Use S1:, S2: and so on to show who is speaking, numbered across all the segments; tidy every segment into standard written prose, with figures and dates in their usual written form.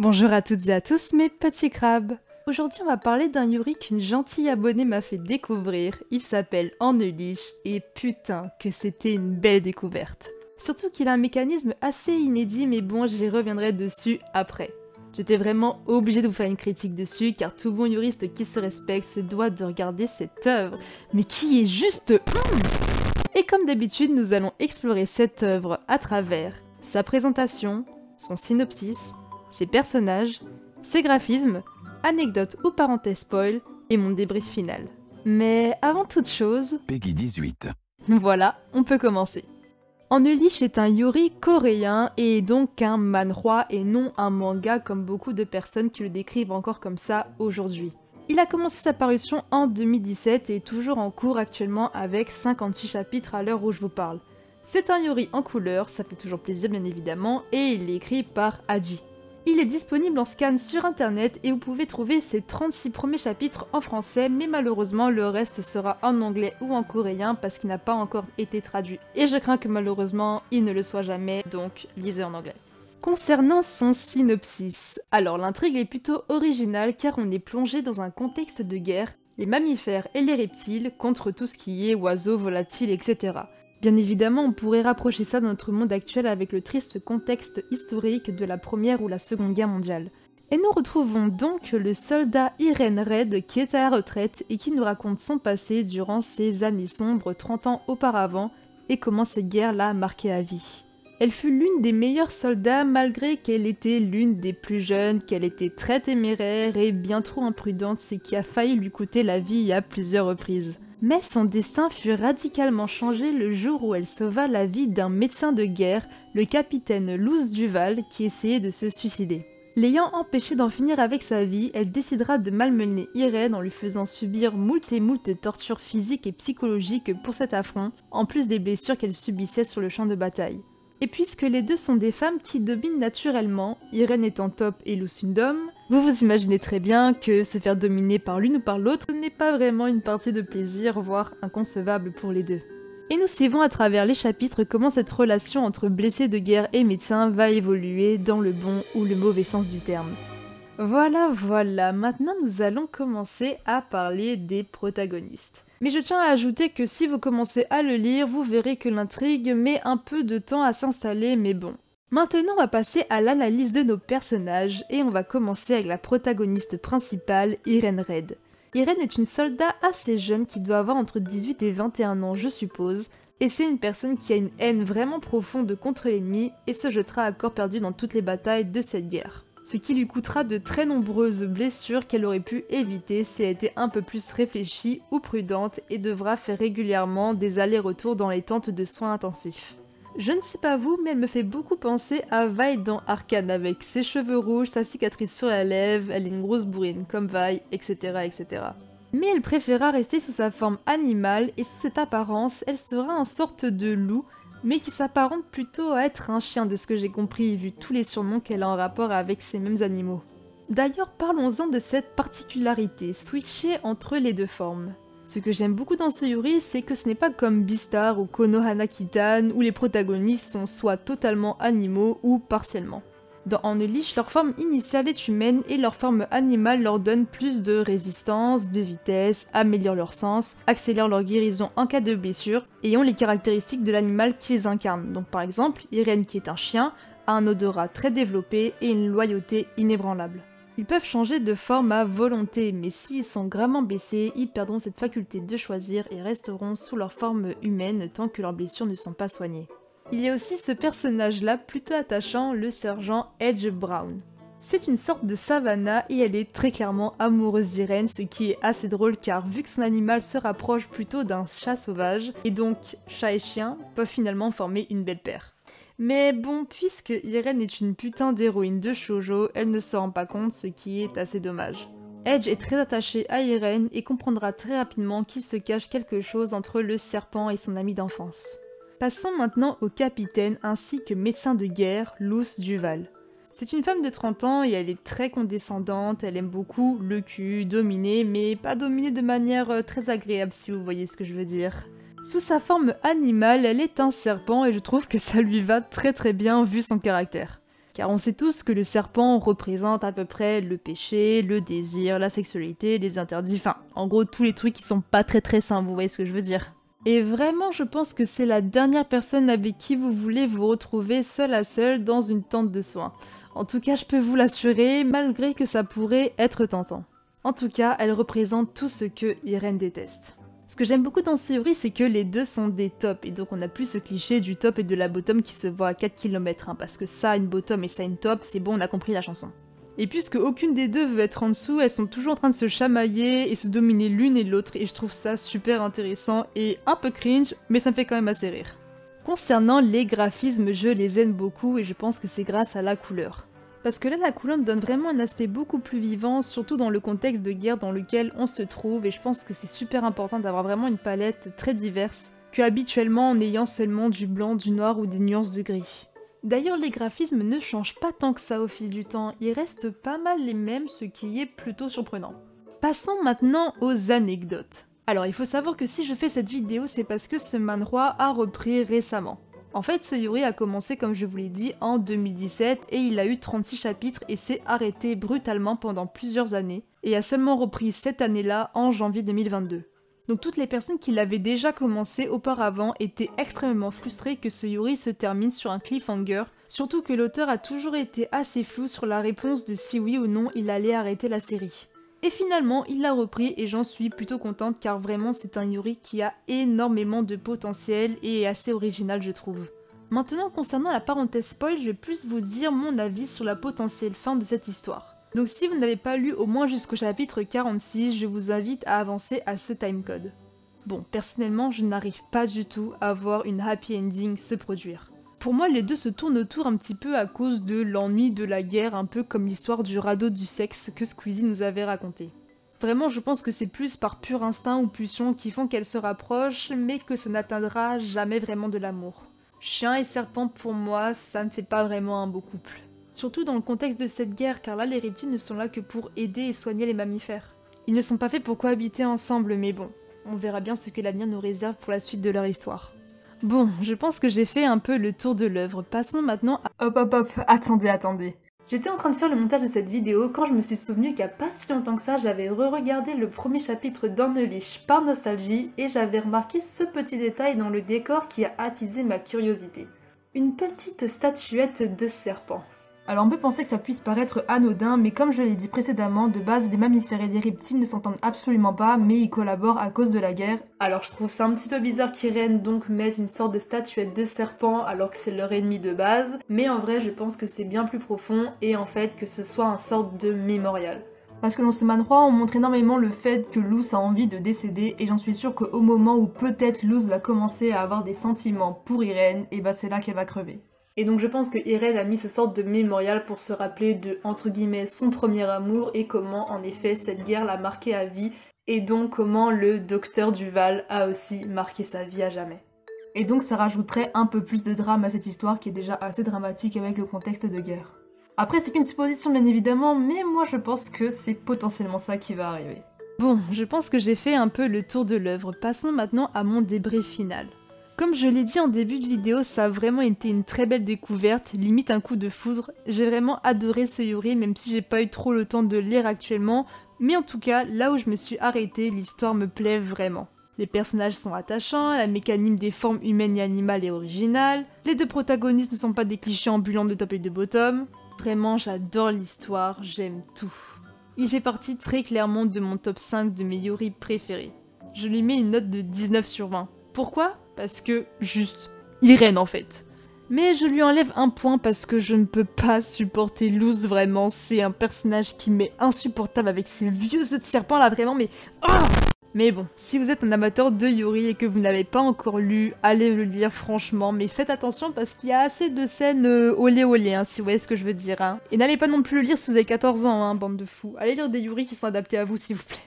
S1: Bonjour à toutes et à tous mes petits crabes. Aujourd'hui on va parler d'un Yuri qu'une gentille abonnée m'a fait découvrir. Il s'appelle Enneliche et putain que c'était une belle découverte. Surtout qu'il a un mécanisme assez inédit mais bon j'y reviendrai dessus après. J'étais vraiment obligée de vous faire une critique dessus car tout bon yuriste qui se respecte se doit de regarder cette œuvre. Mais qui est juste... Et comme d'habitude nous allons explorer cette œuvre à travers sa présentation, son synopsis, ses personnages, ses graphismes, anecdotes ou parenthèses spoil et mon débrief final. Mais avant toute chose...
S2: Peggy 18.
S1: Voilà, on peut commencer. Enneliche est un yuri coréen et donc un manhwa et non un manga comme beaucoup de personnes qui le décrivent encore comme ça aujourd'hui. Il a commencé sa parution en 2017 et est toujours en cours actuellement avec 56 chapitres à l'heure où je vous parle. C'est un yuri en couleur, ça fait toujours plaisir bien évidemment, et il est écrit par Aji. Il est disponible en scan sur internet et vous pouvez trouver ses 36 premiers chapitres en français, mais malheureusement le reste sera en anglais ou en coréen parce qu'il n'a pas encore été traduit. Et je crains que malheureusement il ne le soit jamais, donc lisez en anglais. Concernant son synopsis, alors l'intrigue est plutôt originale car on est plongé dans un contexte de guerre, les mammifères et les reptiles contre tout ce qui est oiseaux, volatiles, etc. Bien évidemment, on pourrait rapprocher ça de notre monde actuel avec le triste contexte historique de la Première ou la Seconde Guerre mondiale. Et nous retrouvons donc le soldat Iren Red qui est à la retraite et qui nous raconte son passé durant ces années sombres 30 ans auparavant et comment cette guerre l'a marqué à vie. Elle fut l'une des meilleures soldats malgré qu'elle était l'une des plus jeunes, qu'elle était très téméraire et bien trop imprudente, ce qui a failli lui coûter la vie à plusieurs reprises. Mais son destin fut radicalement changé le jour où elle sauva la vie d'un médecin de guerre, le capitaine Luce Duval, qui essayait de se suicider. L'ayant empêché d'en finir avec sa vie, elle décidera de malmener Irène en lui faisant subir moult et moult tortures physiques et psychologiques pour cet affront, en plus des blessures qu'elle subissait sur le champ de bataille. Et puisque les deux sont des femmes qui dominent naturellement, Irène étant top et Luce une dome, vous vous imaginez très bien que se faire dominer par l'une ou par l'autre n'est pas vraiment une partie de plaisir, voire inconcevable pour les deux. Et nous suivons à travers les chapitres comment cette relation entre blessés de guerre et médecins va évoluer dans le bon ou le mauvais sens du terme. Voilà, maintenant nous allons commencer à parler des protagonistes. Mais je tiens à ajouter que si vous commencez à le lire, vous verrez que l'intrigue met un peu de temps à s'installer, mais bon. Maintenant on va passer à l'analyse de nos personnages, et on va commencer avec la protagoniste principale, Iren Red. Iren est une soldat assez jeune qui doit avoir entre 18 et 21 ans je suppose, et c'est une personne qui a une haine vraiment profonde contre l'ennemi, et se jettera à corps perdu dans toutes les batailles de cette guerre. Ce qui lui coûtera de très nombreuses blessures qu'elle aurait pu éviter si elle était un peu plus réfléchie ou prudente et devra faire régulièrement des allers-retours dans les tentes de soins intensifs. Je ne sais pas vous, mais elle me fait beaucoup penser à Vi dans Arcane avec ses cheveux rouges, sa cicatrice sur la lèvre, elle est une grosse bourrine comme Vi, etc. etc. Mais elle préféra rester sous sa forme animale et sous cette apparence, elle sera une sorte de loup mais qui s'apparente plutôt à être un chien de ce que j'ai compris vu tous les surnoms qu'elle a en rapport avec ces mêmes animaux. D'ailleurs parlons-en de cette particularité, switcher entre les deux formes. Ce que j'aime beaucoup dans ce yuri, c'est que ce n'est pas comme Beastar ou Konohana Kitan où les protagonistes sont soit totalement animaux ou partiellement. Dans Enneliche, leur forme initiale est humaine et leur forme animale leur donne plus de résistance, de vitesse, améliore leur sens, accélère leur guérison en cas de blessure et ont les caractéristiques de l'animal qu'ils incarnent. Donc par exemple, Irène qui est un chien, a un odorat très développé et une loyauté inébranlable. Ils peuvent changer de forme à volonté, mais s'ils sont gravement blessés, ils perdront cette faculté de choisir et resteront sous leur forme humaine tant que leurs blessures ne sont pas soignées. Il y a aussi ce personnage-là plutôt attachant, le sergent Edge Brown. C'est une sorte de Savannah et elle est très clairement amoureuse d'Irène, ce qui est assez drôle car vu que son animal se rapproche plutôt d'un chat sauvage, et donc chat et chien peuvent finalement former une belle paire. Mais bon, puisque Irène est une putain d'héroïne de shoujo, elle ne se rend pas compte, ce qui est assez dommage. Edge est très attaché à Irène et comprendra très rapidement qu'il se cache quelque chose entre le serpent et son ami d'enfance. Passons maintenant au capitaine ainsi que médecin de guerre, Luce Duval. C'est une femme de 30 ans et elle est très condescendante, elle aime beaucoup le cul, dominer, mais pas dominer de manière très agréable si vous voyez ce que je veux dire. Sous sa forme animale, elle est un serpent et je trouve que ça lui va très bien vu son caractère. Car on sait tous que le serpent représente à peu près le péché, le désir, la sexualité, les interdits, enfin, en gros tous les trucs qui sont pas très sains, vous voyez ce que je veux dire. Et vraiment, je pense que c'est la dernière personne avec qui vous voulez vous retrouver seul à seul dans une tente de soins. En tout cas, je peux vous l'assurer, malgré que ça pourrait être tentant. En tout cas, elle représente tout ce que Irène déteste. Ce que j'aime beaucoup dans ce Yuri, c'est que les deux sont des tops, et donc on n'a plus ce cliché du top et de la bottom qui se voit à 4 km, hein, parce que ça, une bottom et ça, une top, c'est bon, on a compris la chanson. Et puisque aucune des deux veut être en dessous, elles sont toujours en train de se chamailler et se dominer l'une et l'autre, et je trouve ça super intéressant et un peu cringe, mais ça me fait quand même assez rire. Concernant les graphismes, je les aime beaucoup et je pense que c'est grâce à la couleur. Parce que là, la couleur donne vraiment un aspect beaucoup plus vivant, surtout dans le contexte de guerre dans lequel on se trouve, et je pense que c'est super important d'avoir vraiment une palette très diverse, que habituellement en ayant seulement du blanc, du noir ou des nuances de gris. D'ailleurs, les graphismes ne changent pas tant que ça au fil du temps, ils restent pas mal les mêmes, ce qui est plutôt surprenant. Passons maintenant aux anecdotes. Alors, il faut savoir que si je fais cette vidéo, c'est parce que ce manhwa a repris récemment. En fait, ce Yuri a commencé, comme je vous l'ai dit, en 2017 et il a eu 36 chapitres et s'est arrêté brutalement pendant plusieurs années et a seulement repris cette année-là en janvier 2022. Donc toutes les personnes qui l'avaient déjà commencé auparavant étaient extrêmement frustrées que ce Yuri se termine sur un cliffhanger, surtout que l'auteur a toujours été assez flou sur la réponse de si oui ou non il allait arrêter la série. Et finalement, il l'a repris et j'en suis plutôt contente car vraiment c'est un Yuri qui a énormément de potentiel et est assez original je trouve. Maintenant concernant la parenthèse spoil, je vais plus vous dire mon avis sur la potentielle fin de cette histoire. Donc si vous n'avez pas lu au moins jusqu'au chapitre 46, je vous invite à avancer à ce timecode. Bon, personnellement, je n'arrive pas du tout à voir une happy ending se produire. Pour moi, les deux se tournent autour un petit peu à cause de l'ennui de la guerre, un peu comme l'histoire du radeau du sexe que Squeezie nous avait raconté. Vraiment, je pense que c'est plus par pur instinct ou pulsion qui font qu'elles se rapprochent, mais que ça n'atteindra jamais vraiment de l'amour. Chien et serpent, pour moi, ça ne fait pas vraiment un beau couple. Surtout dans le contexte de cette guerre, car là les reptiles ne sont là que pour aider et soigner les mammifères. Ils ne sont pas faits pour cohabiter ensemble, mais bon, on verra bien ce que l'avenir nous réserve pour la suite de leur histoire. Bon, je pense que j'ai fait un peu le tour de l'œuvre, passons maintenant à... Hop, attendez. J'étais en train de faire le montage de cette vidéo quand je me suis souvenu qu'il n'y a pas si longtemps que ça, j'avais re-regardé le premier chapitre d'Unleashed par nostalgie et j'avais remarqué ce petit détail dans le décor qui a attisé ma curiosité. Une petite statuette de serpent. Alors on peut penser que ça puisse paraître anodin, mais comme je l'ai dit précédemment, de base les mammifères et les reptiles ne s'entendent absolument pas, mais ils collaborent à cause de la guerre. Alors je trouve ça un petit peu bizarre qu'Irène donc mette une sorte de statuette de serpent alors que c'est leur ennemi de base, mais en vrai je pense que c'est bien plus profond et en fait que ce soit un sorte de mémorial. Parce que dans ce manhwa, on montre énormément le fait que Luz a envie de décéder, et j'en suis sûre qu'au moment où peut-être Luz va commencer à avoir des sentiments pour Irène, et bah c'est là qu'elle va crever. Et donc je pense que Irène a mis ce sorte de mémorial pour se rappeler de, entre guillemets, son premier amour, et comment en effet cette guerre l'a marqué à vie, et donc comment le docteur Duval a aussi marqué sa vie à jamais. Et donc ça rajouterait un peu plus de drame à cette histoire qui est déjà assez dramatique avec le contexte de guerre. Après c'est qu'une supposition bien évidemment, mais moi je pense que c'est potentiellement ça qui va arriver. Bon, je pense que j'ai fait un peu le tour de l'œuvre, passons maintenant à mon débrief final. Comme je l'ai dit en début de vidéo, ça a vraiment été une très belle découverte, limite un coup de foudre. J'ai vraiment adoré ce Yuri, même si j'ai pas eu trop le temps de le lire actuellement, mais en tout cas, là où je me suis arrêtée, l'histoire me plaît vraiment. Les personnages sont attachants, la mécanique des formes humaines et animales est originale, les deux protagonistes ne sont pas des clichés ambulants de top et de bottom. Vraiment, j'adore l'histoire, j'aime tout. Il fait partie très clairement de mon top 5 de mes Yuri préférés. Je lui mets une note de 19 sur 20. Pourquoi ? Parce que, juste, Irène en fait. Mais je lui enlève un point parce que je ne peux pas supporter Luz, vraiment, c'est un personnage qui m'est insupportable avec ses vieux œufs de serpent là, vraiment, mais... Ah mais bon, si vous êtes un amateur de Yuri et que vous n'avez pas encore lu, allez le lire franchement, mais faites attention parce qu'il y a assez de scènes olé olé, hein, si vous voyez ce que je veux dire. Hein. Et n'allez pas non plus le lire si vous avez 14 ans, hein, bande de fous. Allez lire des Yuri qui sont adaptés à vous, s'il vous plaît.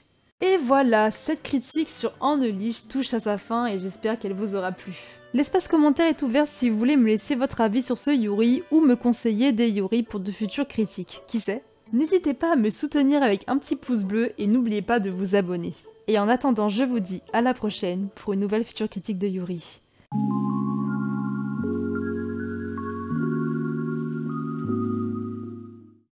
S1: Et voilà, cette critique sur Unleashed touche à sa fin et j'espère qu'elle vous aura plu. L'espace commentaire est ouvert si vous voulez me laisser votre avis sur ce Yuri ou me conseiller des Yuri pour de futures critiques, qui sait? N'hésitez pas à me soutenir avec un petit pouce bleu et n'oubliez pas de vous abonner. Et en attendant, je vous dis à la prochaine pour une nouvelle future critique de Yuri.